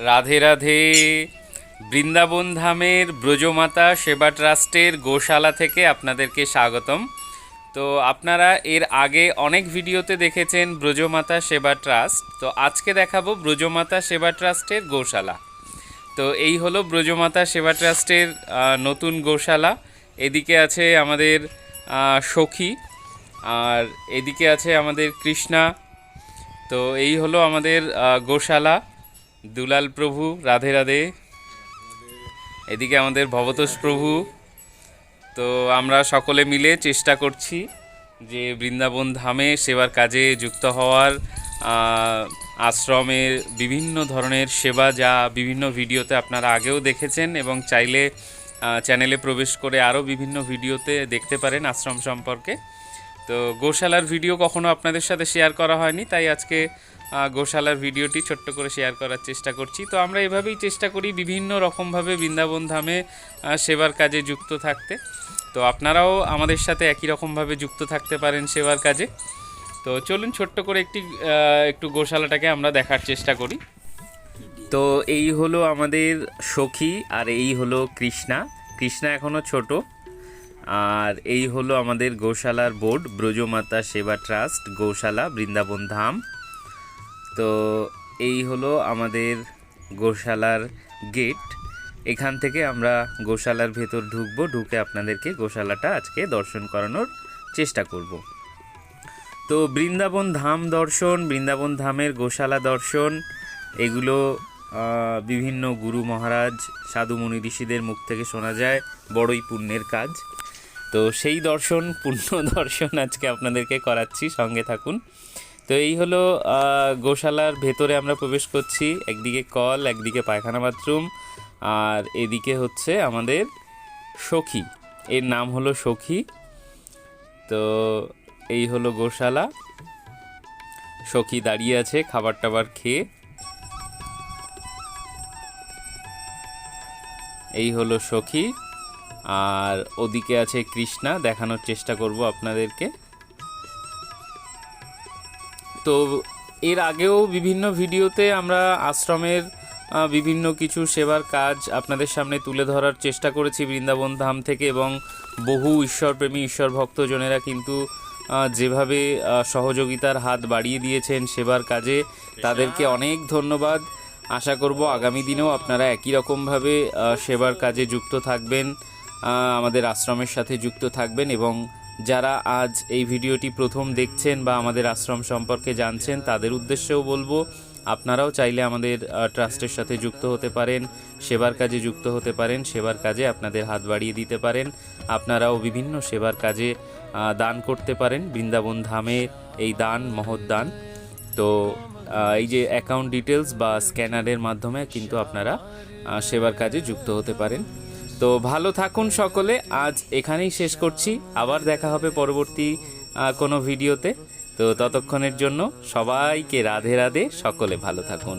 রাধে রাধে। বৃন্দাবন ধামের ব্রজমাতা সেবা ট্রাস্টের গোশালা থেকে আপনাদেরকে স্বাগতম। তো আপনারা এর আগে অনেক ভিডিওতে দেখেছেন ব্রজমাতা সেবা ট্রাস্ট, তো আজকে দেখাবো ব্রজমাতা সেবা ট্রাস্টের গোশালা। তো এই হলো ব্রজমাতা সেবা ট্রাস্টের নতুন গোশালা। এদিকে আছে আমাদের সখী, আর এদিকে আছে আমাদের কৃষ্ণা। তো এই হলো আমাদের গোশালা। দুলাল প্রভু, রাধে রাধে। এদিকে আমাদের ভবতোষ প্রভু। তো আমরা সকলে মিলে চেষ্টা করছি যে বৃন্দাবন ধামে সেবার কাজে যুক্ত হওয়ার। আশ্রমের বিভিন্ন ধরনের সেবা, যা বিভিন্ন ভিডিওতে আপনারা আগেও দেখেছেন, এবং চাইলে চ্যানেলে প্রবেশ করে আরও বিভিন্ন ভিডিওতে দেখতে পারেন আশ্রম সম্পর্কে। তো গোশালার ভিডিও কখনো আপনাদের সাথে শেয়ার করা হয়নি, তাই আজকে গোশালার ভিডিওটি ছোট্ট করে শেয়ার করার চেষ্টা করছি। তো আমরা এভাবেই চেষ্টা করি বিভিন্ন রকমভাবে বৃন্দাবন ধামে সেবার কাজে যুক্ত থাকতে। তো আপনারাও আমাদের সাথে একই রকমভাবে যুক্ত থাকতে পারেন সেবার কাজে। তো চলুন ছোট্ট করে একটু গোশালাটাকে আমরা দেখার চেষ্টা করি। তো এই হলো আমাদের সখী, আর এই হলো কৃষ্ণা। কৃষ্ণা এখনও ছোট। আর এই হলো আমাদের গোশালার বোর্ড, ব্রজমাতা সেবা ট্রাস্ট গোশালা বৃন্দাবন ধাম। তো এই হলো আমাদের গোশালার গেট। এখান থেকে আমরা গোশালার ভেতর ঢুকবো, ঢুকে আপনাদেরকে গোশালাটা আজকে দর্শন করানোর চেষ্টা করব। তো বৃন্দাবন ধাম দর্শন, বৃন্দাবন ধামের গোশালা দর্শন, এগুলো বিভিন্ন গুরু মহারাজ, সাধু মুনি ঋষিদের মুখ থেকে শোনা যায় বড়ই পুণ্যের কাজ। তো সেই দর্শন, পুণ্য দর্শন আজকে আপনাদেরকে করাচ্ছি, সঙ্গে থাকুন। তো এই হলো গোশালার ভেতরে আমরা প্রবেশ করছি। একদিকে কল, একদিকে পায়খানা বাথরুম, আর এদিকে হচ্ছে আমাদের সখী। এর নাম হলো সখী। তো এই হলো গোশালা। সখী দাঁড়িয়ে আছে খাবার টাবার খেয়ে। এই হলো সখী, আর ওদিকে আছে কৃষ্ণা, দেখানোর চেষ্টা করব আপনাদেরকে। তো এর আগেও বিভিন্ন ভিডিওতে আমরা আশ্রমের বিভিন্ন কিছু সেবার কাজ আপনাদের সামনে তুলে ধরার চেষ্টা করেছি বৃন্দাবন ধাম থেকে, এবং বহু ঈশ্বরপ্রেমী, ঈশ্বর ভক্তজনেরা কিন্তু যেভাবে সহযোগিতার হাত বাড়িয়ে দিয়েছেন সেবার কাজে, তাদেরকে অনেক ধন্যবাদ। আশা করব আগামী দিনেও আপনারা একই রকমভাবে সেবার কাজে যুক্ত থাকবেন, আমাদের আশ্রমের সাথে যুক্ত থাকবেন। এবং যারা আজ এই ভিডিওটি প্রথম দেখছেন বা আমাদের আশ্রম সম্পর্কে জানছেন, তাদের উদ্দেশ্যেও বলবো, আপনারাও চাইলে আমাদের ট্রাস্টের সাথে যুক্ত হতে পারেন, সেবার কাজে যুক্ত হতে পারেন, সেবার কাজে আপনাদের হাত বাড়িয়ে দিতে পারেন। আপনারাও বিভিন্ন সেবার কাজে দান করতে পারেন। বৃন্দাবন ধামে এই দান মহৎ দান। তো এই যে অ্যাকাউন্ট ডিটেলস বা স্ক্যানারের মাধ্যমে কিন্তু আপনারা সেবার কাজে যুক্ত হতে পারেন। তো ভালো থাকুন সকলে, আজ এখানেই শেষ করছি। আবার দেখা হবে পরবর্তী কোনো ভিডিওতে। তো ততক্ষণের জন্য সবাইকে রাধে রাধে, সকলে ভালো থাকুন।